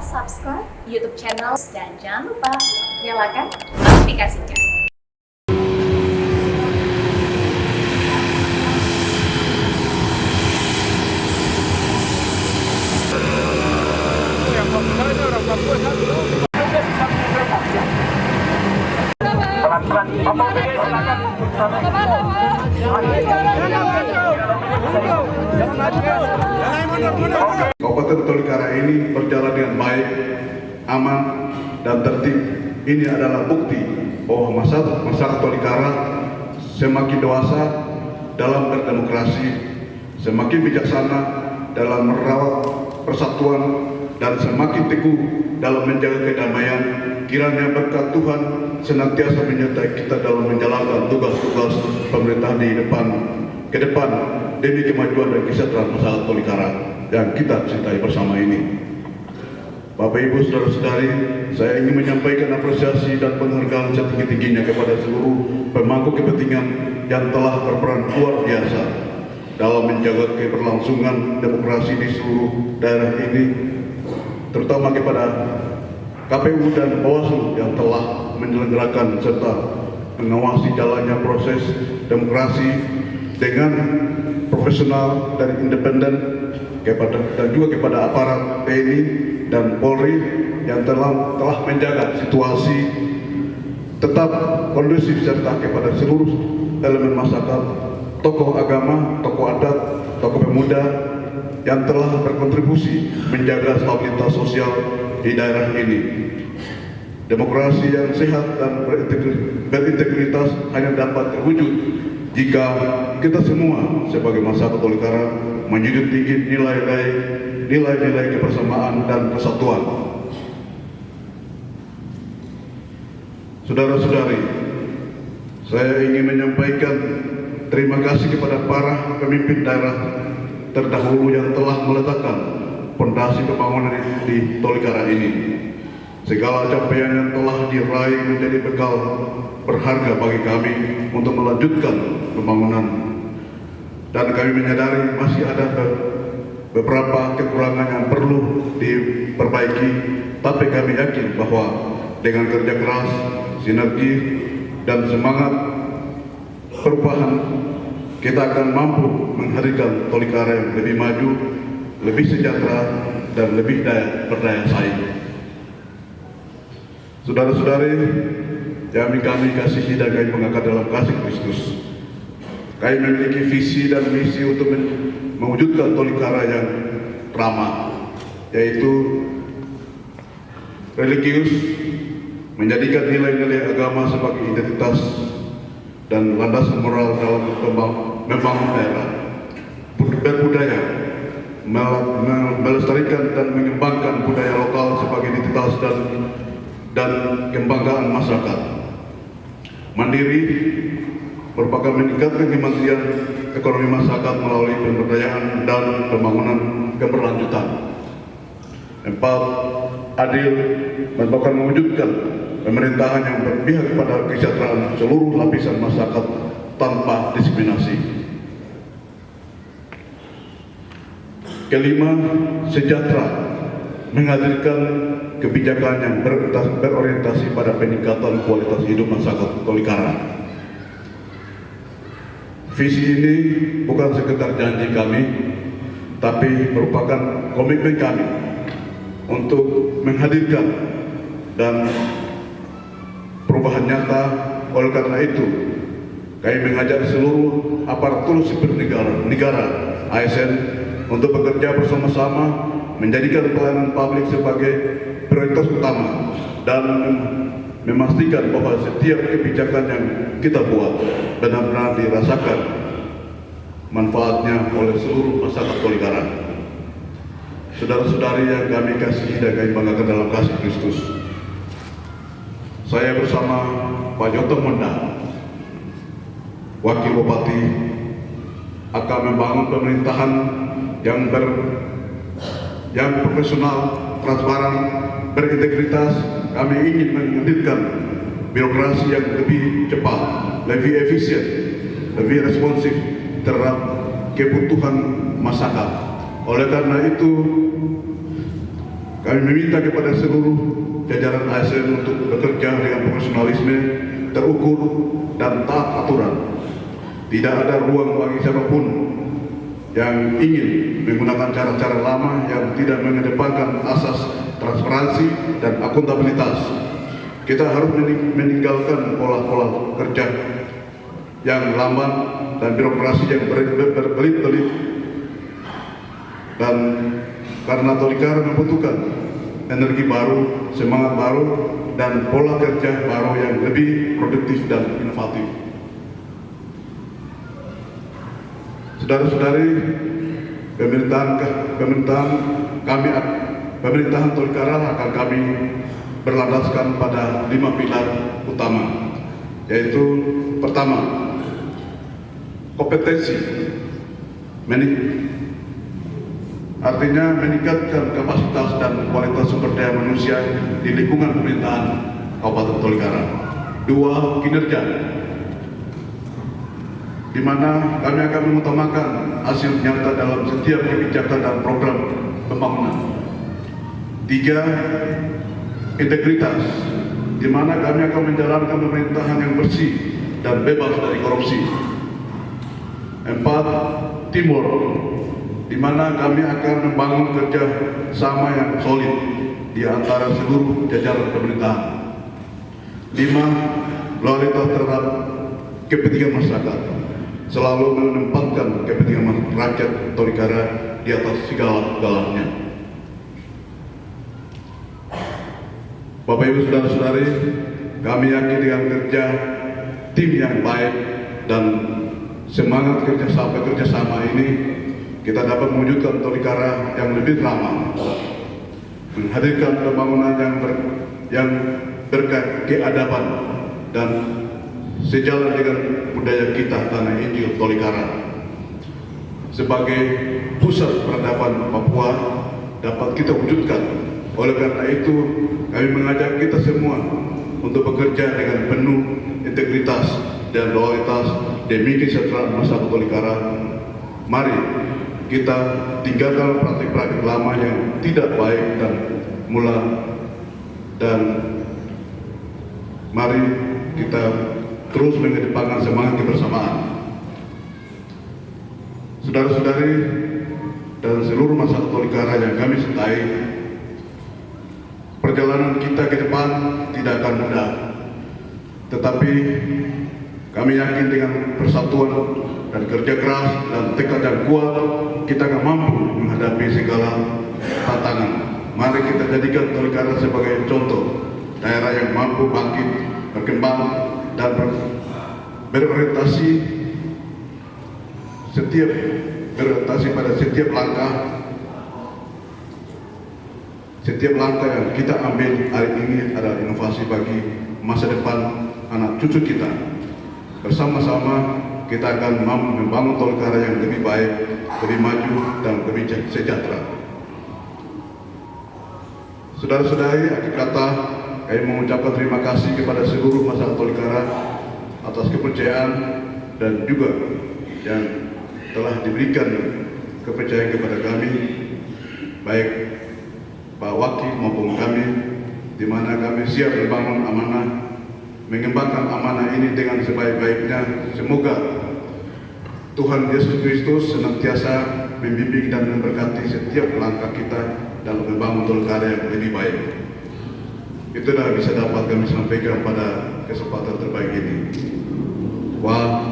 subscribe YouTube channel dan jangan lupa nyalakan notifikasinya. Kabupaten Tolikara ini berjalan dengan baik, aman, dan tertib. Ini adalah bukti bahwa masyarakat Tolikara semakin dewasa dalam berdemokrasi, semakin bijaksana dalam merawat persatuan, dan semakin teguh dalam menjaga kedamaian. Kiranya berkat Tuhan senantiasa menyertai kita dalam menjalankan tugas-tugas pemerintah ke depan demi kemajuan dan kesejahteraan masyarakat Tolikara yang kita cintai bersama ini. Bapak Ibu Saudara-saudari, saya ingin menyampaikan apresiasi dan penghargaan setinggi-tingginya kepada seluruh pemangku kepentingan yang telah berperan luar biasa dalam menjaga keberlangsungan demokrasi di seluruh daerah ini, terutama kepada KPU dan Bawaslu yang telah menyelenggarakan serta mengawasi jalannya proses demokrasi dengan profesional dan independen, dan juga kepada aparat TNI dan Polri yang telah menjaga situasi tetap kondusif, serta kepada seluruh elemen masyarakat, tokoh agama, tokoh adat, tokoh pemuda yang telah berkontribusi menjaga stabilitas sosial di daerah ini. Demokrasi yang sehat dan berintegritas hanya dapat terwujud jika kita semua sebagai masyarakat Tolikara menjunjung tinggi nilai-nilai kebersamaan dan persatuan. Saudara-saudari, saya ingin menyampaikan terima kasih kepada para pemimpin daerah terdahulu yang telah meletakkan fondasi pembangunan di Tolikara ini. Segala capaian yang telah diraih menjadi bekal berharga bagi kami untuk melanjutkan pembangunan. Dan kami menyadari masih ada beberapa kekurangan yang perlu diperbaiki, tapi kami yakin bahwa dengan kerja keras, sinergi, dan semangat perubahan, kita akan mampu menghadirkan Tolikara yang lebih maju, lebih sejahtera, dan lebih berdaya saing. Saudara-saudari yang kami kasihi dan kami mengangkat dalam kasih Kristus, kami memiliki visi dan misi untuk mewujudkan Tolikara yang ramah, yaitu religius, menjadikan nilai-nilai agama sebagai identitas dan landasan moral dalam membangun daerah, berbudaya, melestarikan dan mengembangkan budaya lokal sebagai identitas dan kebanggaan masyarakat. Mandiri merupakan meningkatkan kemandirian ekonomi masyarakat melalui pemberdayaan dan pembangunan keberlanjutan. 4. Adil merupakan mewujudkan pemerintahan yang berpihak kepada kesejahteraan seluruh lapisan masyarakat tanpa diskriminasi. 5. Sejahtera menghadirkan kebijakan yang berorientasi pada peningkatan kualitas hidup masyarakat Tolikara. Visi ini bukan sekedar janji kami, tapi merupakan komitmen kami untuk menghadirkan dan perubahan nyata. Oleh karena itu, kami mengajak seluruh aparatur sipil negara ASN untuk bekerja bersama-sama menjadikan pelayanan publik sebagai prioritas utama dan memastikan bahwa setiap kebijakan yang kita buat benar-benar dirasakan manfaatnya oleh seluruh masyarakat Tolikara. Saudara-saudari yang kami kasihi dan kami banggakan dalam kasih Kristus, saya bersama Pak Joto Monda, Wakil Bupati, akan membangun pemerintahan yang profesional, transparan, berintegritas. Kami ingin menghadirkan birokrasi yang lebih cepat, lebih efisien, lebih responsif terhadap kebutuhan masyarakat. Oleh karena itu, Kami meminta kepada seluruh jajaran ASN untuk bekerja dengan profesionalisme, terukur, dan taat aturan. Tidak ada ruang bagi siapapun yang ingin menggunakan cara-cara lama yang tidak mengedepankan asas transparansi dan akuntabilitas. Kita harus meninggalkan pola-pola kerja yang lambat dan birokrasi yang berbelit-belit, dan karena Tolikara membutuhkan energi baru, semangat baru, dan pola kerja baru yang lebih produktif dan inovatif. Saudara-saudari, pemerintahan Tolikara akan kami berlandaskan pada 5 pilar utama, yaitu pertama, kompetensi, artinya meningkatkan kapasitas dan kualitas sumber daya manusia di lingkungan pemerintahan Kabupaten Tolikara. 2, kinerja, di mana kami akan mengutamakan hasil nyata dalam setiap kebijakan dan program pembangunan. 3, integritas, di mana kami akan menjalankan pemerintahan yang bersih dan bebas dari korupsi. 4, teamwork, di mana kami akan membangun kerja sama yang solid di antara seluruh jajaran pemerintahan. 5, loyalitas terhadap kepentingan masyarakat, selalu menempatkan kepentingan rakyat Tolikara di atas segala-galanya. Bapak Ibu Saudara-saudari, kami yakin dengan kerja tim yang baik dan semangat kerjasama ini, kita dapat mewujudkan Tolikara yang lebih ramah, menghadirkan pembangunan yang berkeadaban dan sejalan dengan budaya kita tanah Injil Tolikara. Sebagai pusat peradaban Papua dapat kita wujudkan. Oleh karena itu, kami mengajak kita semua untuk bekerja dengan penuh integritas dan loyalitas demi kesejahteraan masyarakat Tolikara. Mari kita tinggalkan praktik-praktik lama yang tidak baik dan mari kita terus mengedepankan semangat kebersamaan. Saudara-saudari dan seluruh masyarakat Tolikara yang kami cintai, perjalanan kita ke depan tidak akan mudah, tetapi kami yakin dengan persatuan dan kerja keras dan tekad yang kuat, kita akan mampu menghadapi segala tantangan. Mari kita jadikan Tolikara sebagai contoh daerah yang mampu bangkit, berkembang, dan berorientasi pada setiap langkah yang kita ambil hari ini adalah inovasi bagi masa depan anak cucu kita. Bersama-sama kita akan mampu membangun Tolikara yang lebih baik, lebih maju, dan lebih sejahtera. Saudara-saudari, akhir kata, kami mengucapkan terima kasih kepada seluruh masyarakat Tolikara atas kepercayaan dan juga yang telah diberikan kepercayaan kepada kami, baik Pak Wakil maupun kami, di mana kami siap membangun amanah, mengembangkan amanah ini dengan sebaik-baiknya. Semoga Tuhan Yesus Kristus senantiasa membimbing dan memberkati setiap langkah kita dalam membangun Tolikara yang lebih baik. Itulah bisa dapat kami sampaikan pada kesempatan terbaik ini. Wah.